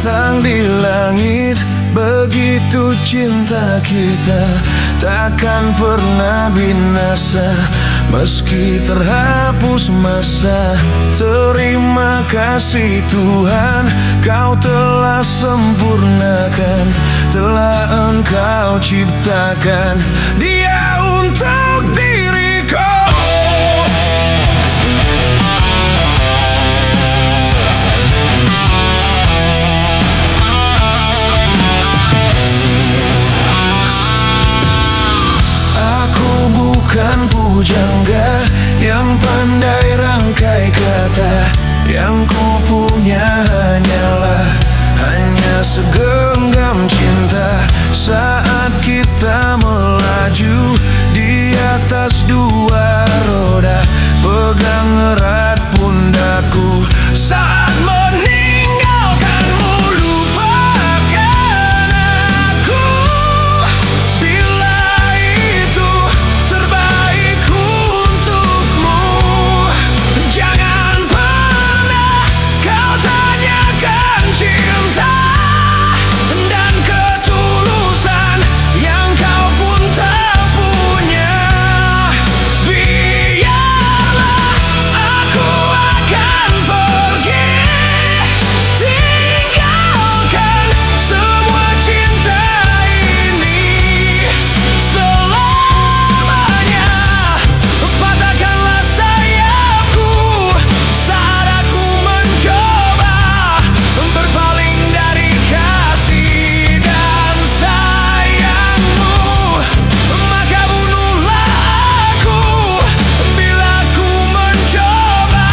bintang di langit, begitu cinta kita takkan pernah binasa. Meski terhapus masa, terima kasih Tuhan, Kau telah sempurnakan, telah Engkau ciptakan Dia untuk diriku. Aku bukan pujangga yang pandai rangkai kata, yang ku punya hanya segenggam cinta. Saat kita melaju di atas dua roda, pegang erat pundakku saat meninggalkanmu. Lupakan aku bila itu terbaik untukmu. Jangan pernah kau tanyakan cinta dan ketulusan yang kau pun tak punya. Biarlah aku akan pergi, tinggalkan semua cinta ini selamanya. Patahkanlah sayapku saat aku mencoba berpaling dari kasih dan sayangmu. Maka bunuhlah aku bila aku mencoba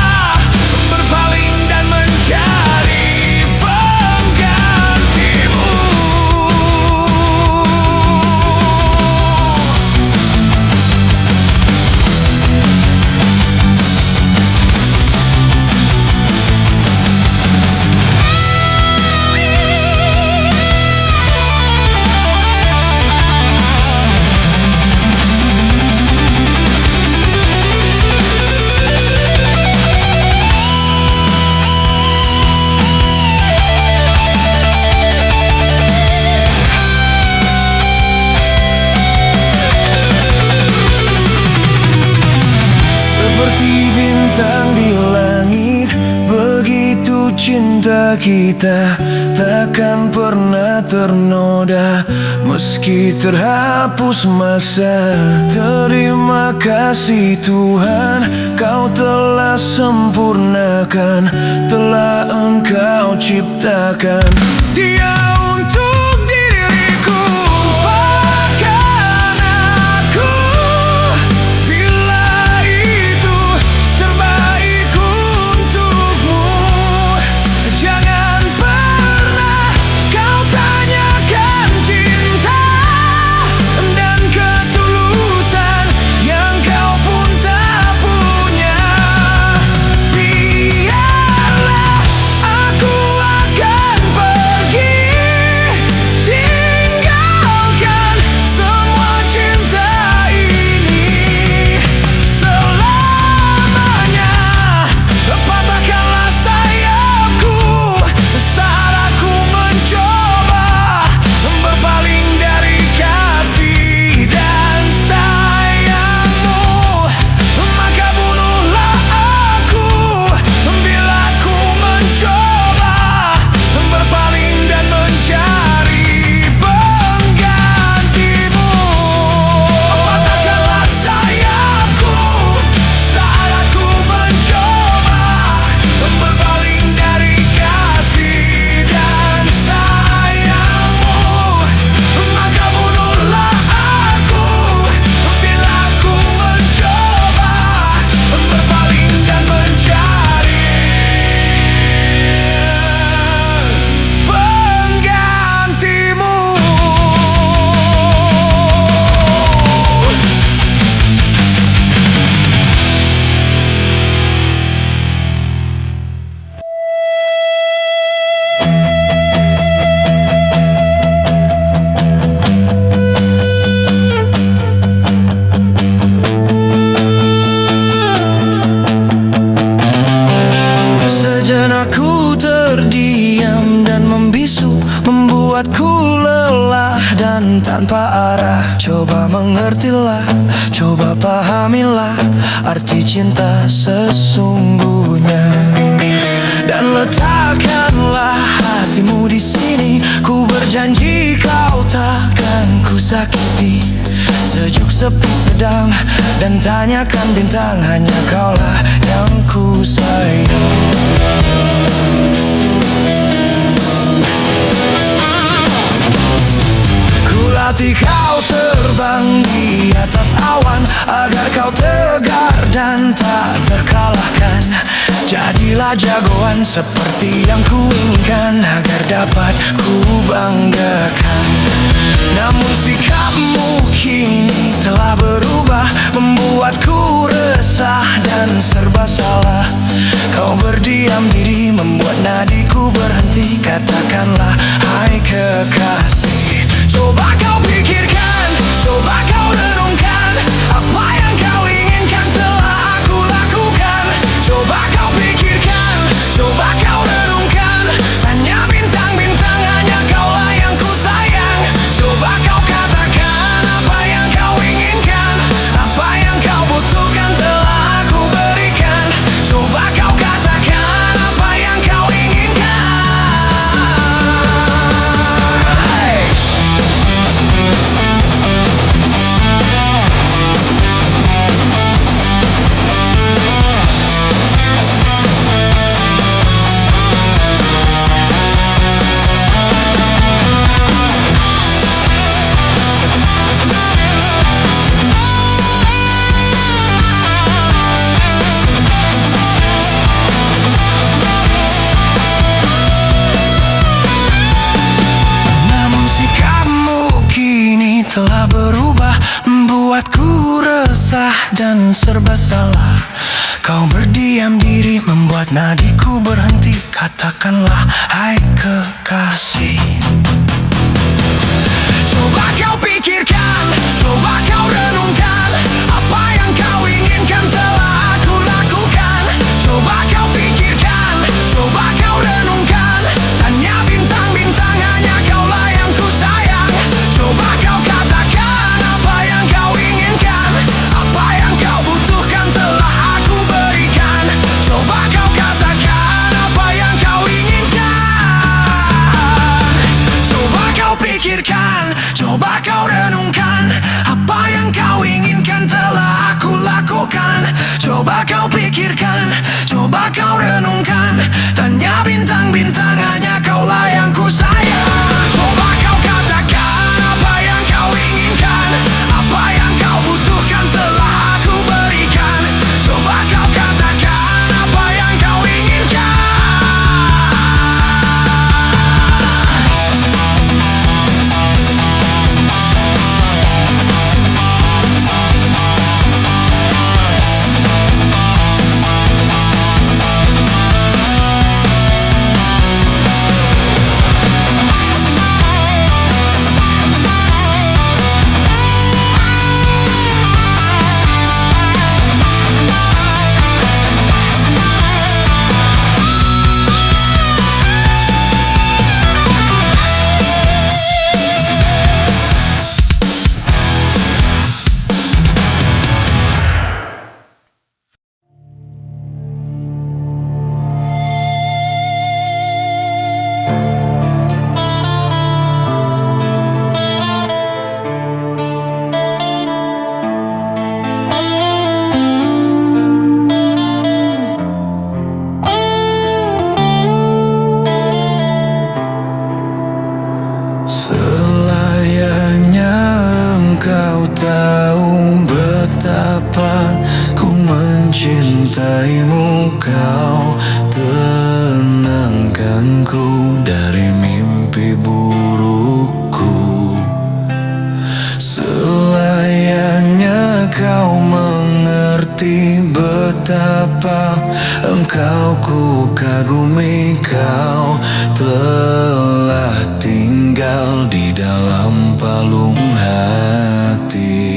berpaling dan mencari penggantimu. Seperti bintang di langit, begitu cinta kita takkan pernah ternoda. Meski terhapus masa, terima kasih Tuhan, Kau telah sempurnakan, telah Engkau ciptakan Dia untuk diriku. Lupakan aku bila itu terbaik untukmu. Jangan pernah kau tanyakan cinta dan ketulusan yang kau pun tak punya. Biarlah aku akan pergi, arah. Coba mengertilah, coba pahamilah arti cinta sesungguhnya. Dan letakkanlah hatimu di sini. Ku berjanji kau takkan ku sakiti. Sejuk, sepi, sedang, dan tanyakan bintang, hanya kaulah yang ku sayang. Latih kau terbang di atas awan, agar kau tegar dan tak terkalahkan. Jadilah jagoan seperti yang kuinginkan, agar dapat ku banggakan. Namun sikapmu kini telah berubah, membuatku resah dan serba salah. Kau berdiam diri, membuat nadiku berhenti. Katakanlah, hai kekasih. Coba kau pikirkan, coba kau renungkan, apa yang kau inginkan telah aku lakukan. Coba kau pikirkan, coba kau renungkan, tanya bintang-bintang, hanya kaulah yang ku sayang. Coba kau katakan apa yang kau inginkan, apa yang kau butuhkan telah aku berikan. Coba kau katakan apa yang kau inginkan. Telah berubah, membuatku resah dan serba salah. Kau berdiam diri, membuat nadiku berhenti. Katakanlah, hai kekasih. Coba kau pikirkan, coba kau renungkan, apa yang kau inginkan telah aku lakukan. Coba kau pikirkan, coba kau renungkan, tanya bintang-bintang, hanya kaulah yang ku sayang. Coba kau katakan apa yang kau inginkan, apa yang kau butuhkan telah aku berikan. Coba kau katakan apa yang kau inginkan. Coba kau pikirkan, coba kau renungkan, apa yang kau inginkan telah aku lakukan. Coba kau pikirkan, coba kau renungkan, tanya bintang-bintang, hanya kaulah yang ku sayang. Coba kau katakan apa yang kau inginkan, apa yang kau butuhkan telah aku berikan. Coba kau katakan apa yang kau inginkan. mencintaimu, kau tenangkanku dari mimpi burukku. Selayaknya kau mengerti betapa engkau ku kagumi. Kau telah tinggal di dalam palung hati.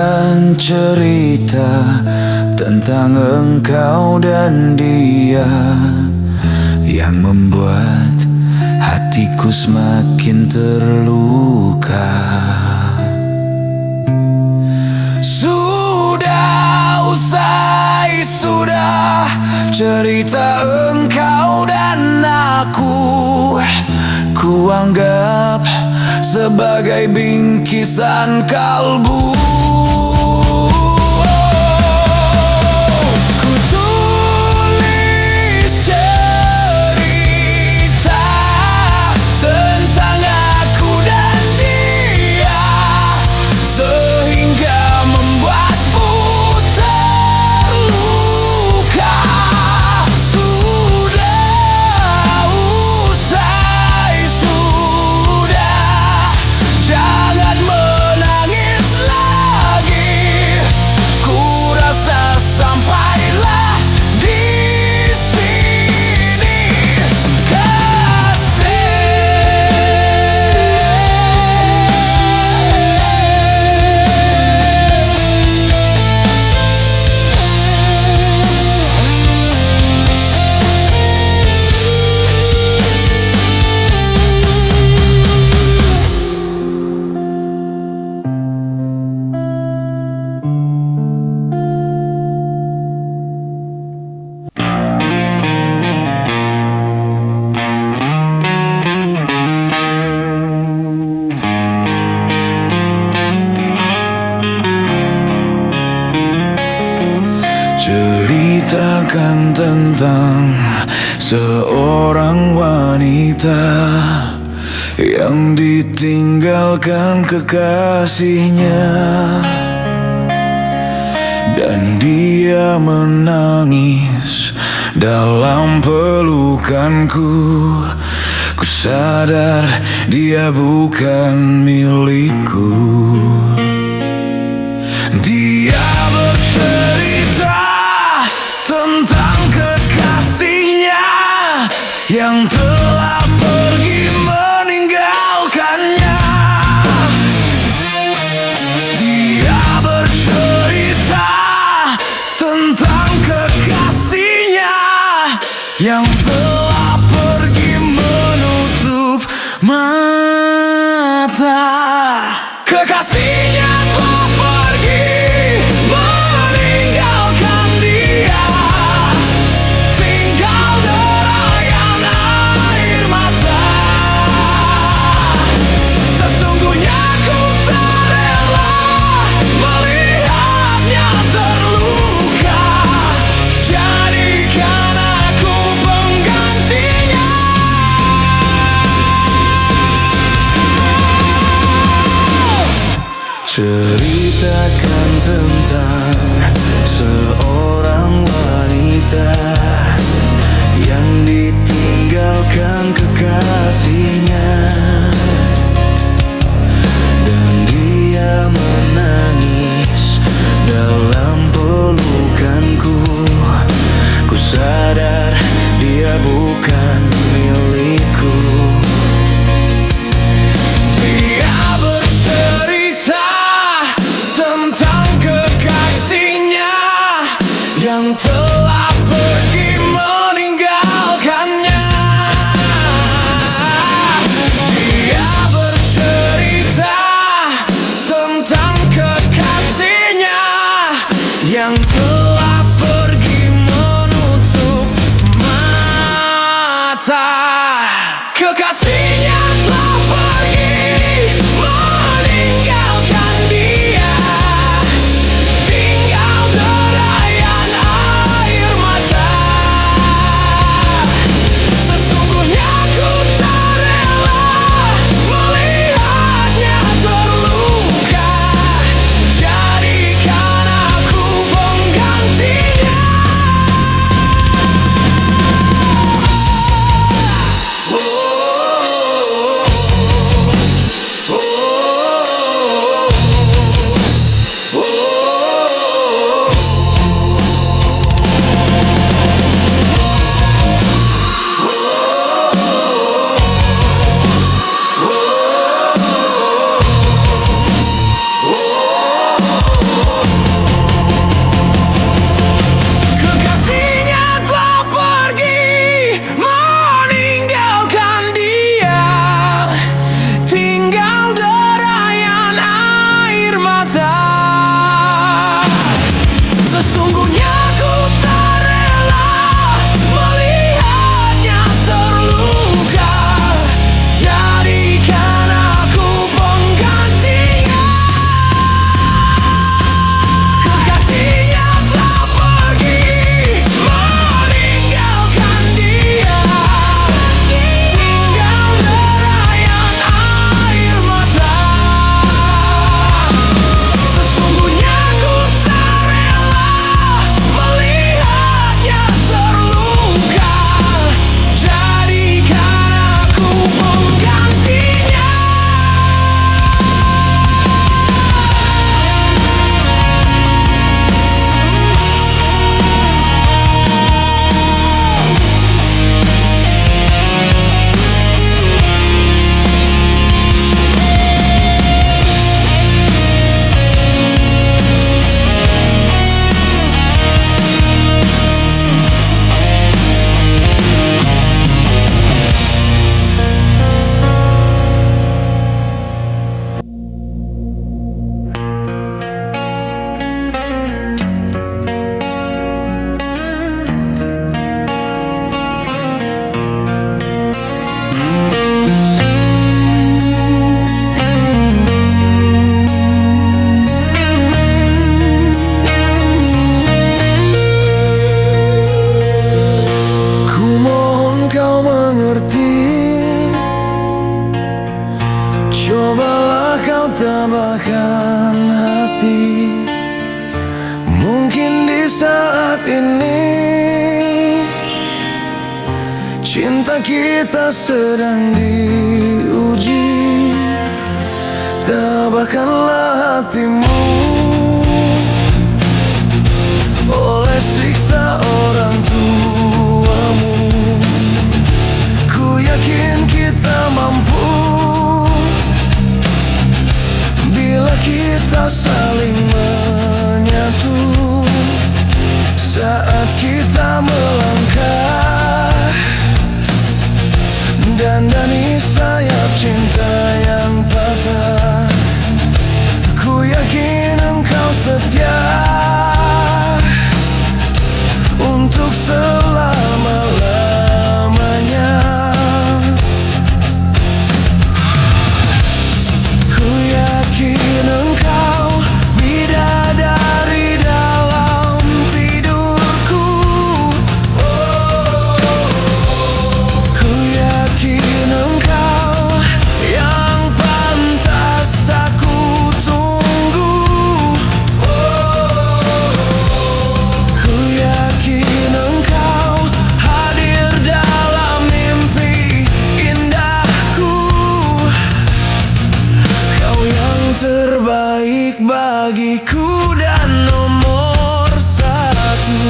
akan cerita tentang engkau dan dia yang membuat hatiku semakin terluka. Sudah usai, sudah cerita engkau dan aku, kuanggap sebagai bingkisan kalbu. Ku tulis cerita tentang aku dan dia, sehingga membuatmu terluka. Sudah usai, sudah, jangan menangis lagi. Ku rasa sampailah di sini, kasih. Ceritakan tentang seorang wanita yang ditinggalkan kekasihnya, dan dia menangis dalam pelukanku. Ku sadar dia bukan milikku. Dia bercerita tentang kekasihnya yang telah pergi meninggalkannya. Dia bercerita tentang kekasihnya yang telah pergi menutup mata. Kekasihnya telah pergi meninggalkan dia, tinggal derayan air mata. Sesungguhnya ku tak rela melihatnya terluka. Jadikan aku penggantinya. Ceritakan tentang seorang wanita yang ditinggalkan kekasihnya, dan dia menangis dalam pelukanku. Ku sadar dia bukan milikku. Dia bercerita tentang kekasihnya Cinta kita sedang diuji, tabahkanlah hatimu oleh siksa orang tuamu. Ku yakin kita mampu bila kita saling menyatu. Saat kita melangkah, dandani sayap cinta yang patah. Ku yakin engkau setia untuk selama-lamanya. Ku yakin engkau bidadari dalam tidurku. Ku yakin engkau yang pantas aku tunggu. Ku yakin engkau hadir dalam mimpi indahku. Kau yang terbaik bagiku dan nomor satu.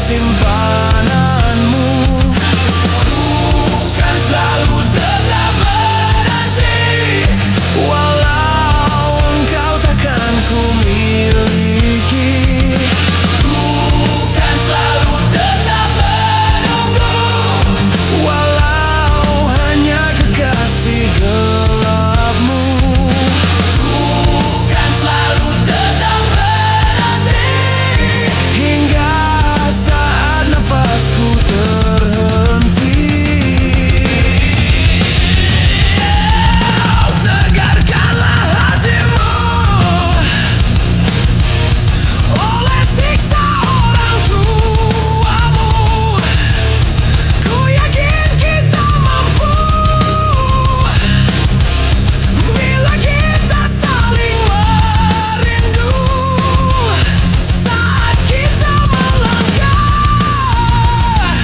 Simpananmu, ku kan selalu tetap menanti, walau engkau takkan ku miliki. Ku kan selalu tetap menunggu, walau hanya kekasih gelapmu. Ku kan selalu tetap menanti hingga nafasku terhenti. Tegarkanlah hatimu oleh siksa orang tuamu. Ku yakin kita mampu bila kita saling merindu. Saat kita melangkah,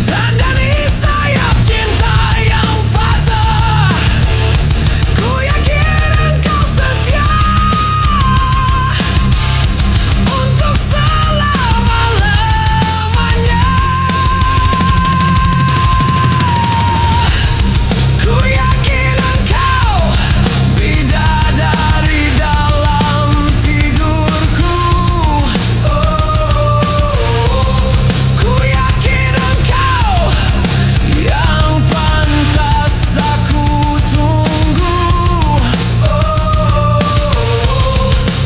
dandani sayap cinta yang patah. Ku yakin engkau setia untuk selama-lamanya. Ku yakin engkau bidadari dalam tidurku. Ku yakin engkau yang pantas aku tunggu.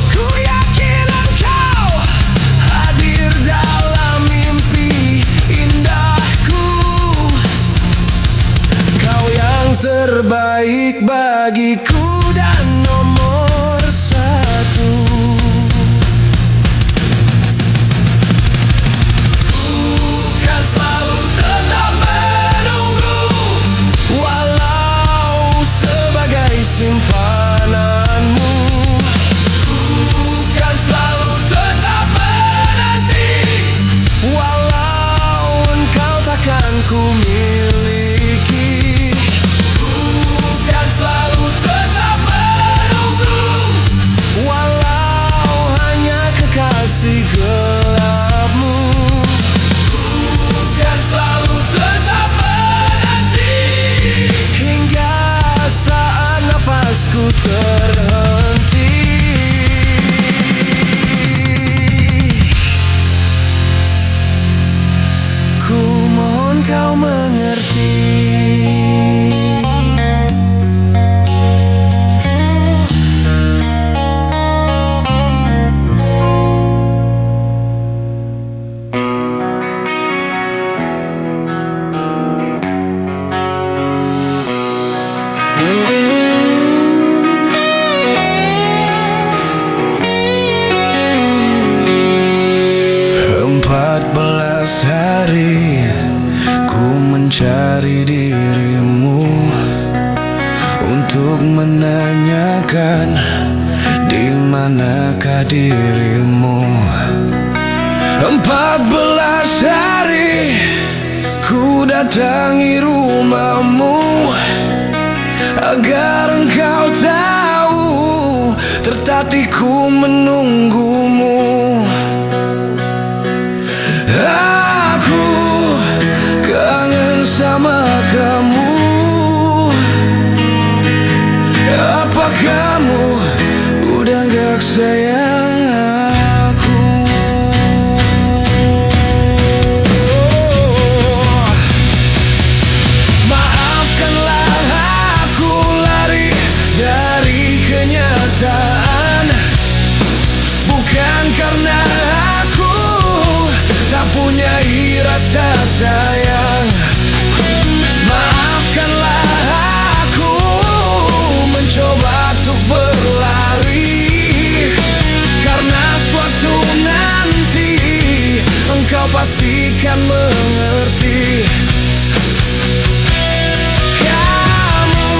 Ku yakin engkau hadir dalam mimpi indahku. Kau yang terbaik bagiku dan nomor satu. Kan selalu tetap menunggu, walau sebagai simpananmu. Ku kan selalu tetap menanti, walau engkau takkan ku miliki. Ku kan selalu tetap untuk menanyakan di manakah dirimu. 14 hari ku datangi rumahmu agar engkau tahu tertatiku menunggumu. Aku kangen sama kamu. Apa kamu udah gak sayang aku? Maafkanlah aku lari dari kenyataan, bukan karena aku tak punya rasa sayang. Maafkanlah aku mencoba untuk berlari, karena suatu nanti engkau pastikan mengerti. Kamu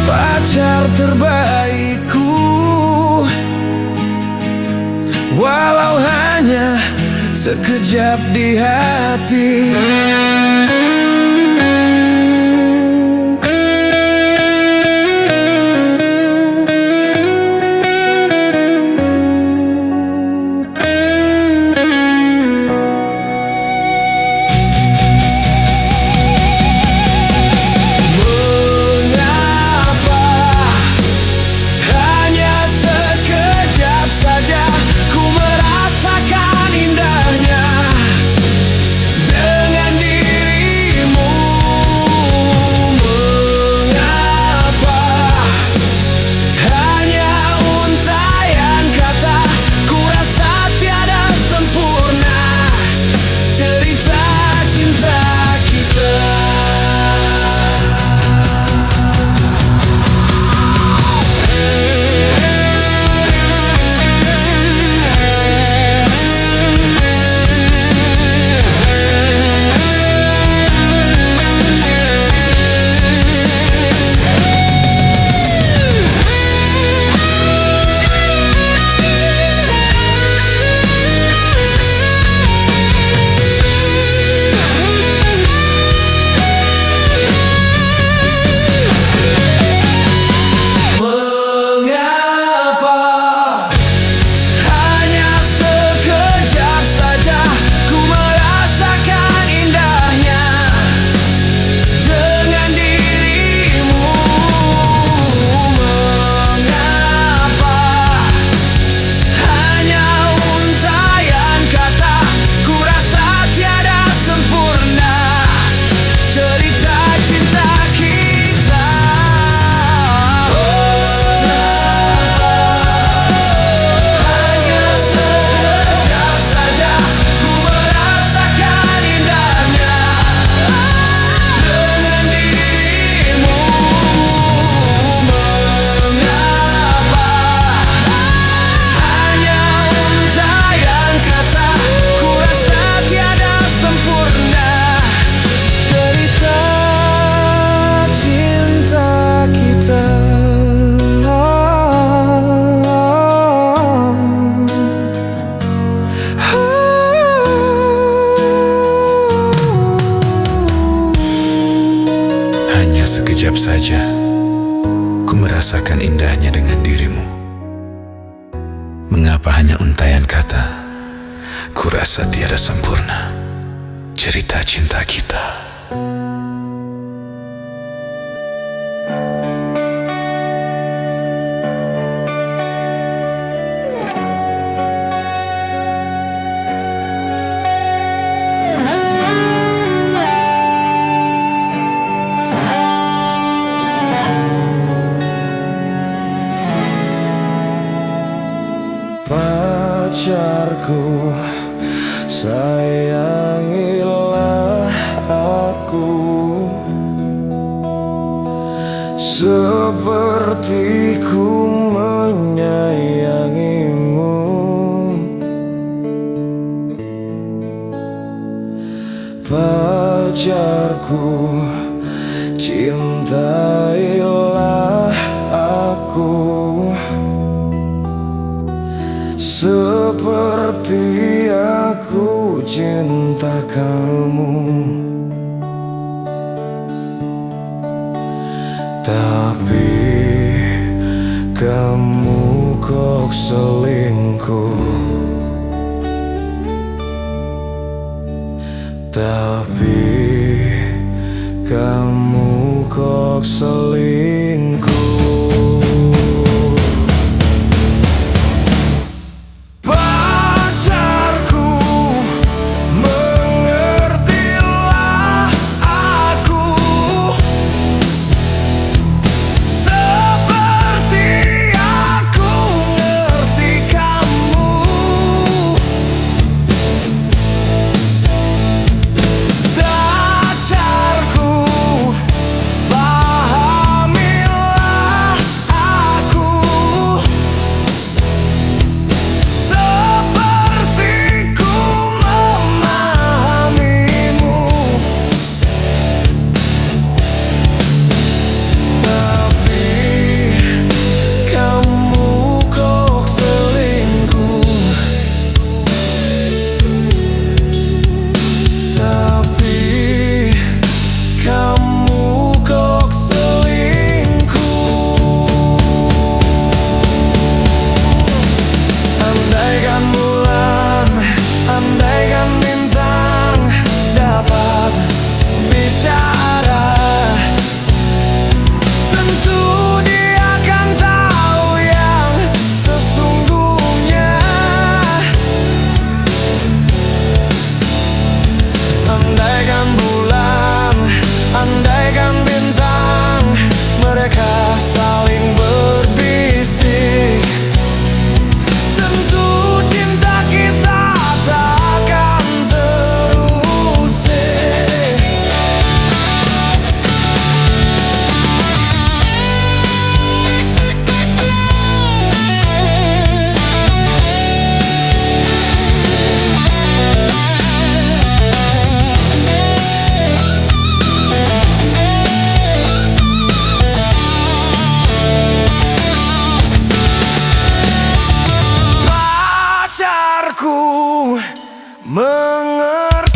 pacar terbaikku, walau hanya sekejap di hati. Sekejap saja, ku merasakan indahnya dengan dirimu. Mengapa hanya untaian kata? Ku rasa tiada sempurna cerita cinta kita. Pacarku, sayangilah aku seperti ku menyayangimu. Pacarku, cintailah Tapi kamu kok selingkuh. Tapi kamu kok selingkuh. Mengertilah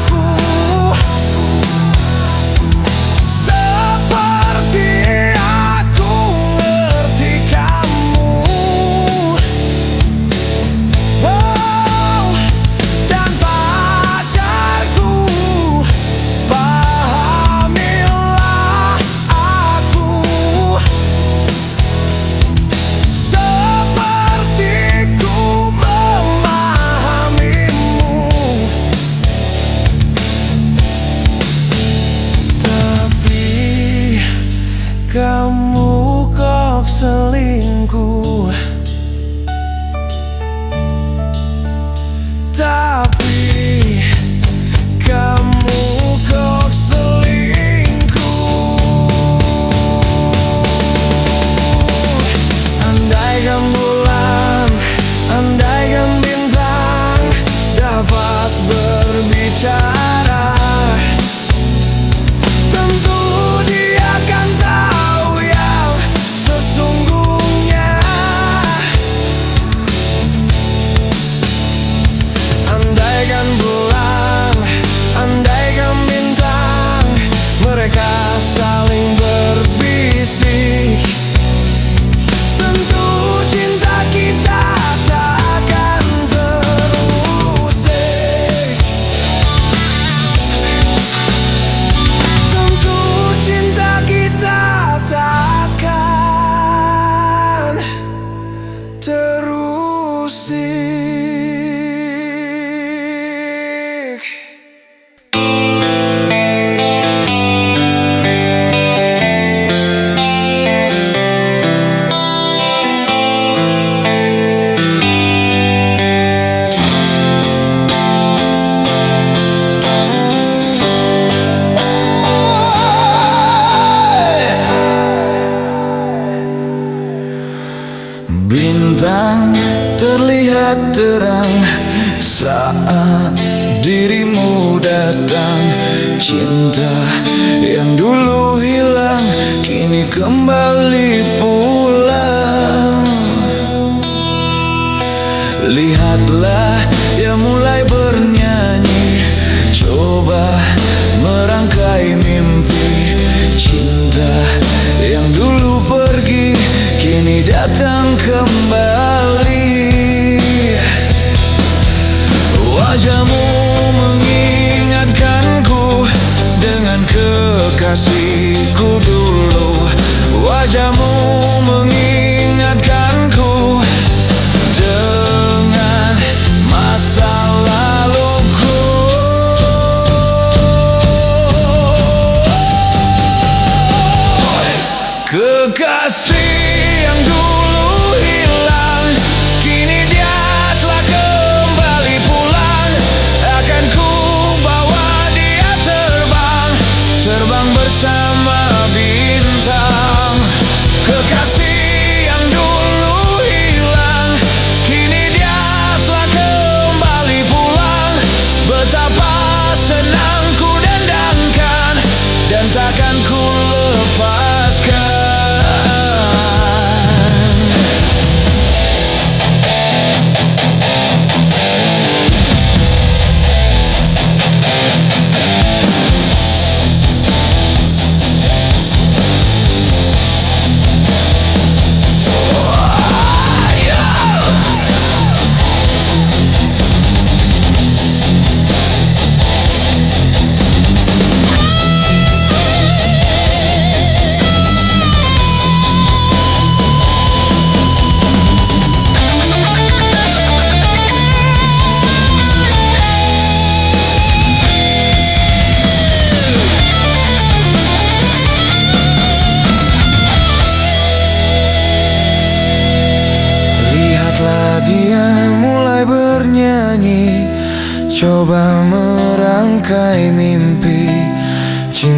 aku seperti aku ngerti kamu. Oh, dan pacarku, pahamilah aku sepertiku memahamimu. Tapi kamu kok selingkuh. Tapi kamu kok selingkuh. Andaikan bulan, andaikan bintang dapat berbicara, tentu dia akan tahu yang sesungguhnya. Andaikan bulan, andaikan bintang, mereka saling berbisik, tentu cinta kita takkan terusik. Tentu cinta kita takkan terusik. Bintang terlihat terang saat dirimu datang. Cinta yang dulu hilang kini kembali pulang. Lihatlah, ia mulai bernyanyi, coba merangkai mimpi.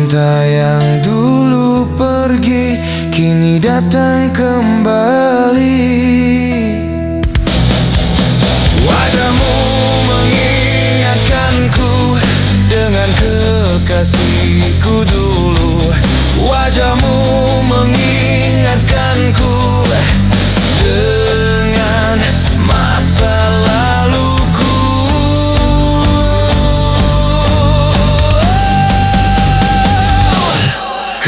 Cinta yang dulu pergi kini datang kembali. Wajahmu mengingatkanku dengan kekasihku dulu. Wajahmu mengingatkanku dengan masa laluku.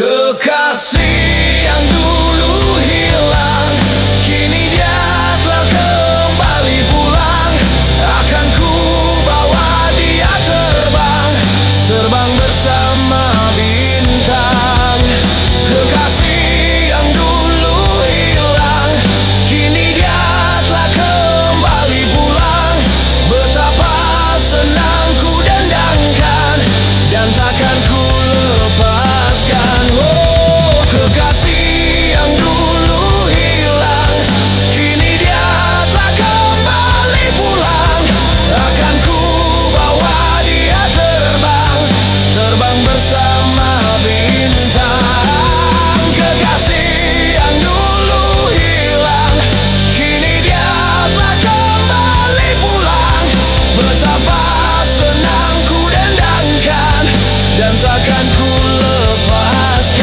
Kekasih yang dulu hilang, kini dia telah kembali pulang. Akan ku bawa dia terbang, terbang bersama bintang. Kekasih yang dulu hilang, kini dia telah kembali pulang. Betapa senang ku dendangkan dan takkan ku lepaskan. Oh, kekasih yang dulu hilang, kini dia telah kembali pulang. Akan ku bawa dia terbang, terbang bersama bintang. Kekasih yang dulu hilang, kini dia telah kembali pulang. Betapa senang ku dendangkan dan takkan ku lepaskan.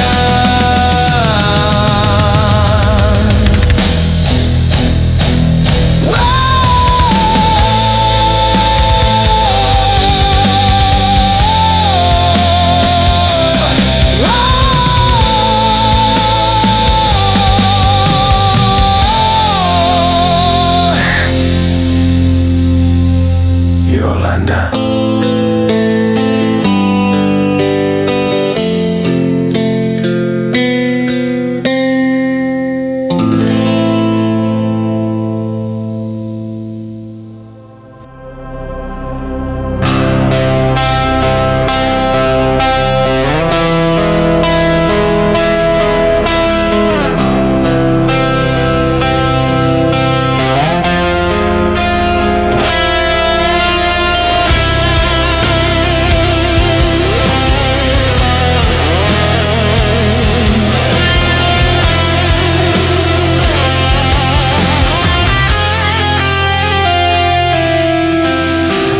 Yolanda.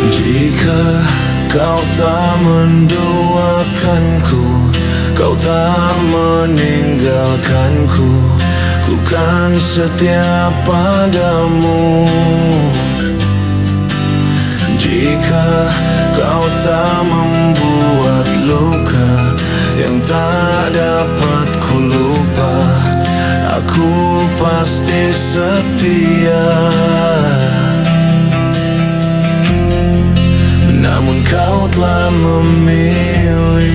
Jika kau tak mendoakanku, kau tak meninggalkanku, ku kan setia padamu. Jika kau tak membuat luka yang tak dapat ku lupa, aku pasti setia. Namun kau telah memilih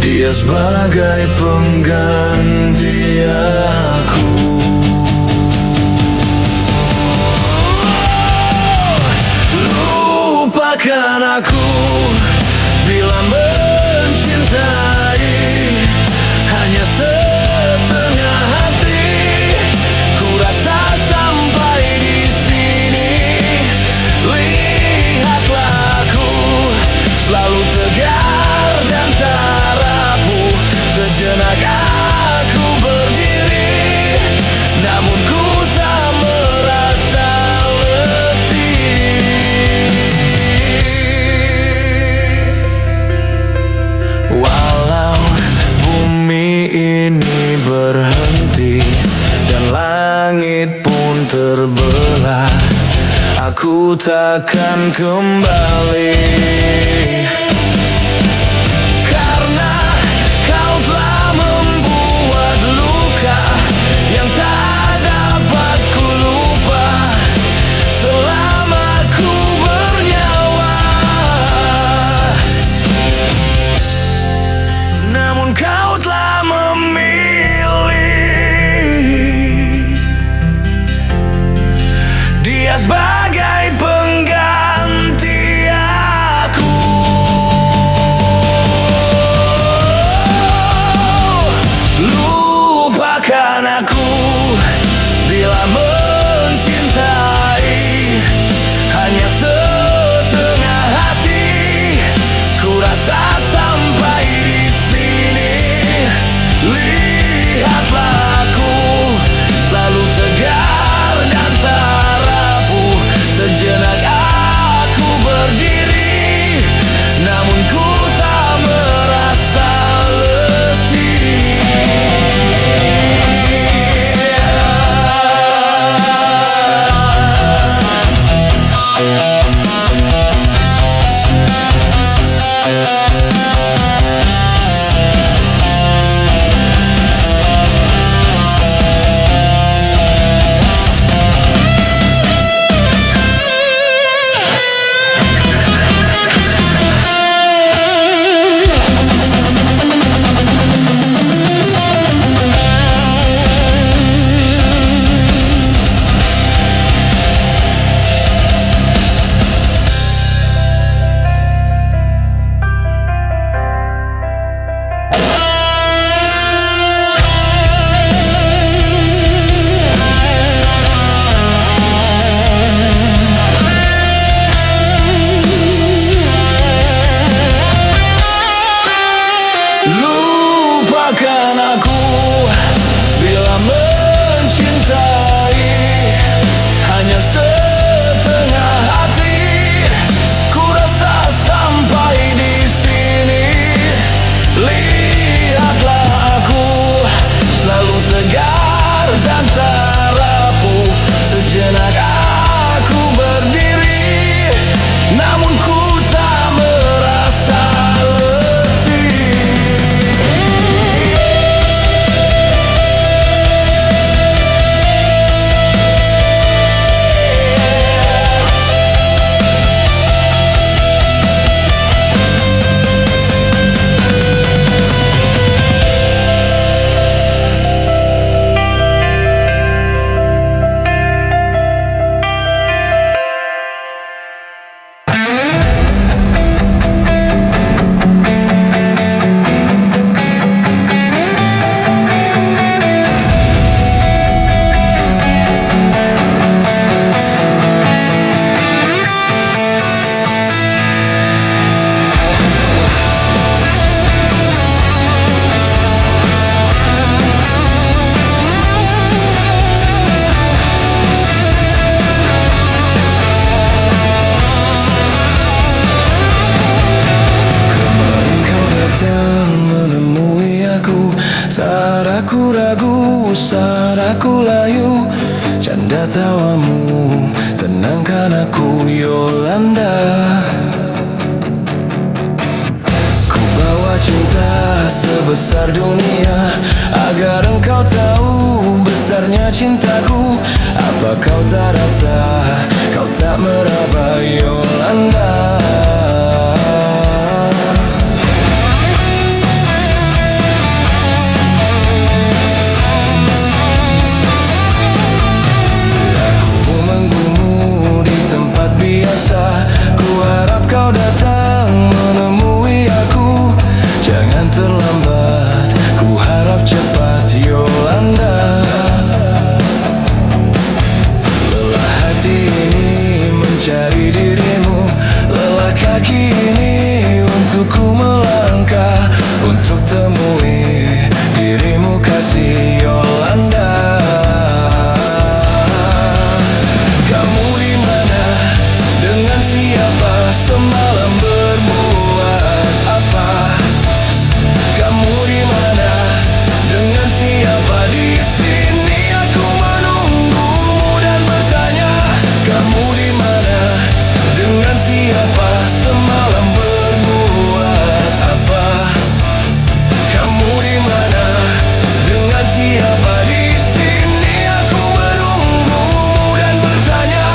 dia sebagai pengganti aku. Lupakan aku bila mencintai hanya setengah hati. Ku rasa sampai di sini, lihatlah aku selalu tegar dan tak rapuh. Sejenak aku berdiri, namun ku tak merasa letih. Walau bumi ini berhenti dan langit pun terbelah, aku takkan kembali. Karena kau telah membuat luka yang tak dapat ku lupa selama ku bernyawa. Namun kau telah memilih dia sebagai pengganti aku. saat aku layu. Canda tawamu tenangkan aku, Yolanda. Ku bawa cinta sebesar dunia agar engkau tahu besarnya cintaku. Apa kau tak rasa, kau tak meraba, Yolanda. Ku harap kau datang menemui aku. Jangan terlambat, ku harap cepat, Yolanda. Lelah hati ini mencari dirimu, lelah kaki ini untuk ku melangkah, untuk temui dirimu kasih, Yolanda. Semalam berbuat apa? Kamu di mana? Dengan siapa? Di sini aku menunggumu dan bertanya. Kamu di mana? Dengan siapa? Semalam berbuat apa? Kamu di mana? Dengan siapa? Di sini aku menunggumu dan bertanya.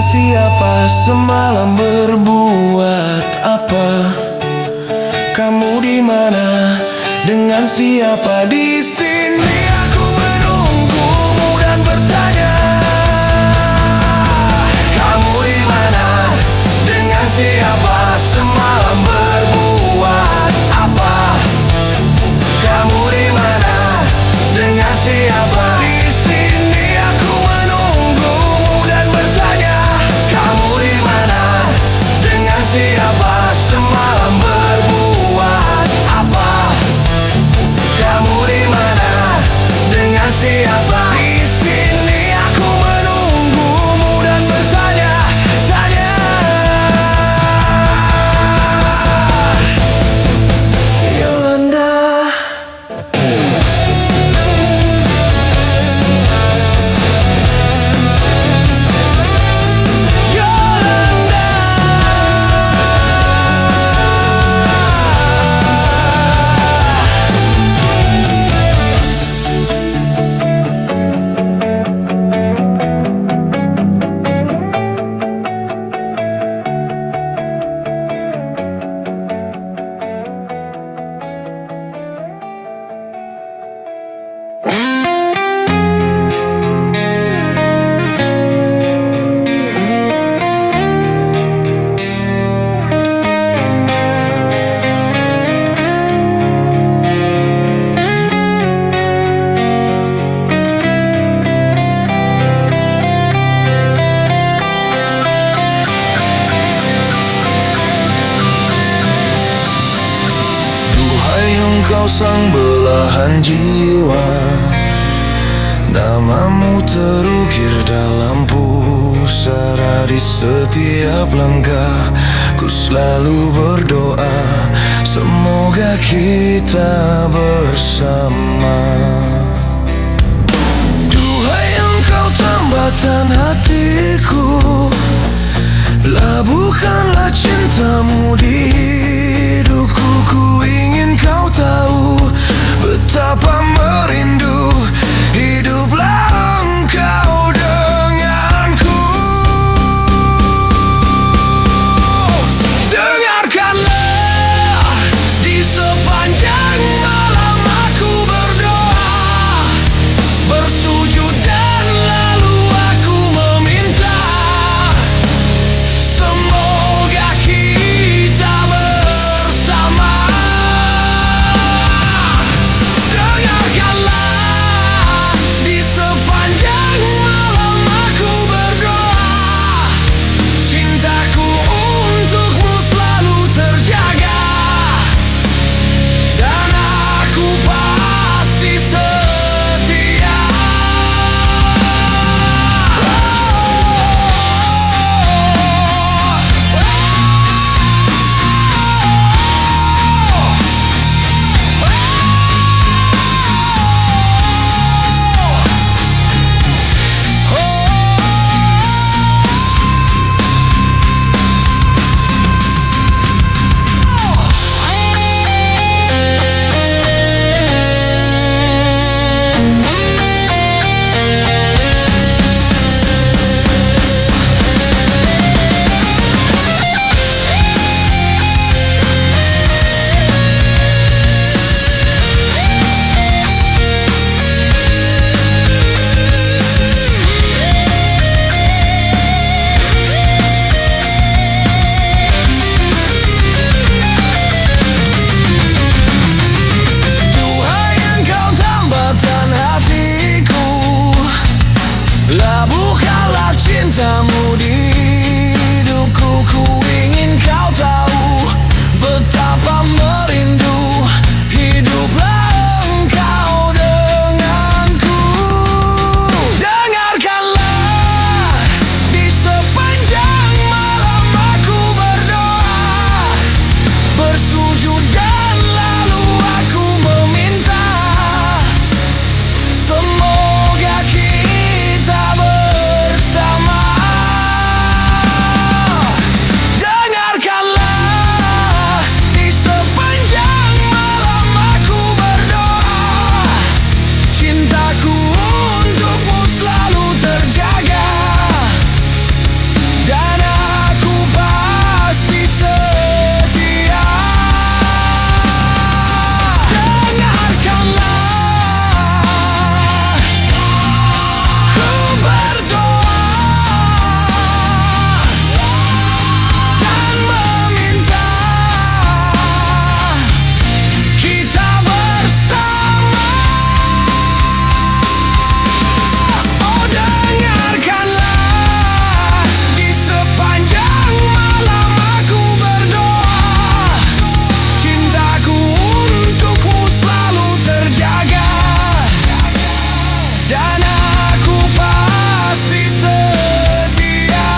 Siapa semalam berbuat apa? Kamu di mana? Dengan siapa? Di sini aku menunggumu dan bertanya. Kamu di mana? Dengan siapa? Semalam berbuat apa? Kamu di mana? Dengan siapa? Di sini aku menunggumu dan bertanya. Kamu di mana? Dengan siapa? Semalam berbuat apa? Kamu di mana? Dengan siapa? Di sini aku menunggumu dan bertanya, tanya. Yolanda. Engkau sang belahan jiwa, namamu terukir dalam pusara. Di setiap langkah ku selalu berdoa, semoga kita bersama. Duhai engkau tambatan hatiku, labuhkanlah cintamu di hidupku. Ku ingin kau tahu betapa merindu hiduplah engkau denganku. Dengarkanlah di sepanjang malam aku berdoa, bersujud dan lalu aku meminta, semoga kita Jalan cintamu di hidupku, ku ingin kau tahu betapa merindu hiduplah engkau denganku. Dengarkanlah, di sepanjang malam aku berdoa, bersujud dan lalu aku meminta, semoga kita bersama. Dengarkanlah, di sepanjang malam aku berdoa, cintaku untukmu selalu terjaga, dan aku pasti setia. Dengarkanlah, ku berdoa dan meminta, kita bersama. Oh, dengarkanlah, di sepanjang malam aku berdoa, cintaku untukmu selalu terjaga, dan aku pasti setia.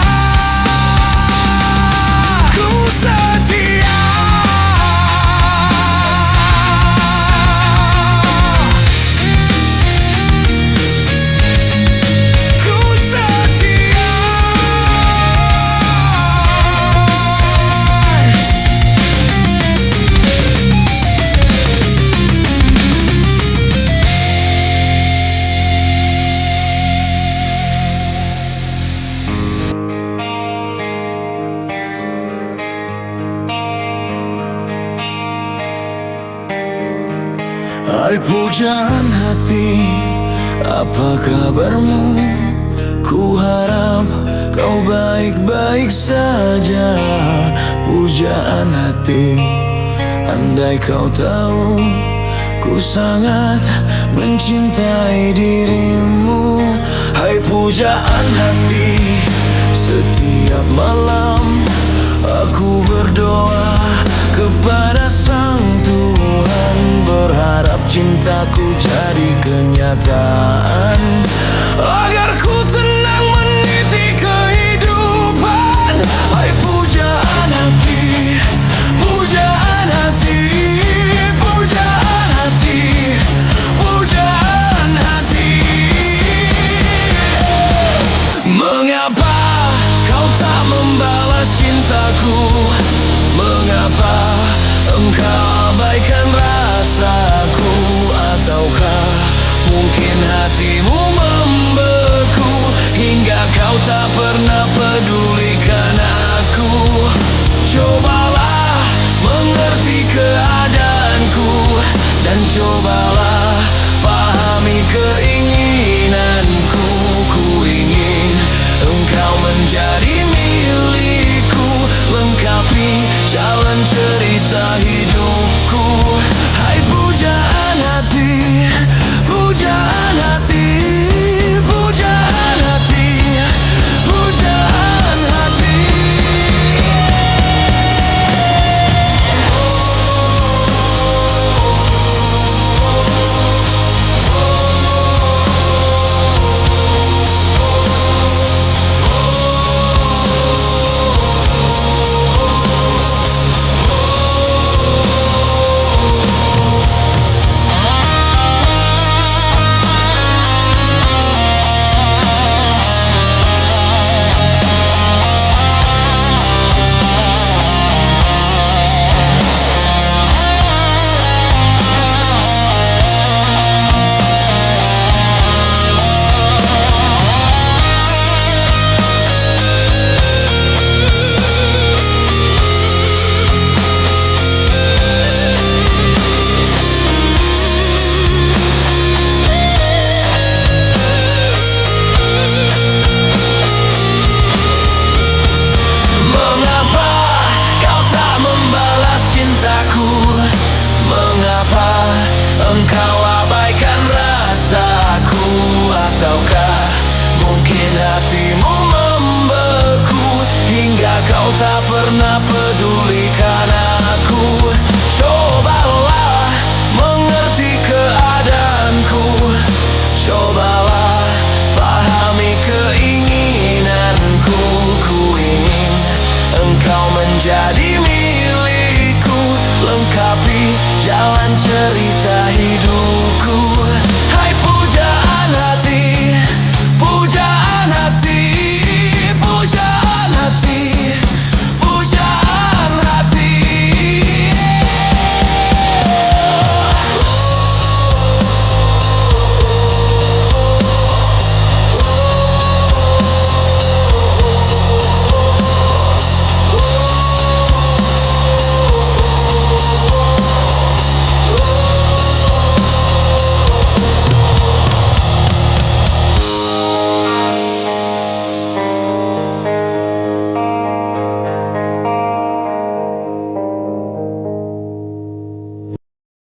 Ku setia. Ku setia. Hai pujaan hati, apa kabarmu? Ku harap kau baik-baik saja. Pujaan hati, andai kau tahu, ku sangat mencintai dirimu. Hai pujaan hati, setiap malam aku berdoa kepada Sang Tuhan, berharap cintaku jadi kenyataan, agar ku tenang meniti kehidupan. Hai pujaan hati, pujaan hati, pujaan hati, pujaan hati. Mengapa kau tak membalas cintaku? Mengapa engkau abaikan rasaku? Ataukah mungkin hatimu membeku hingga kau tak pernah pedulikan aku? Cobalah mengerti keadaanku, dan cobalah pahami keinginanku. Ku ingin engkau menjadi milikku, lengkapi jalan cerita hidupku. Hai pujaan hati, pujaan hati, pujaan hati, pujaan hati. pernah peduli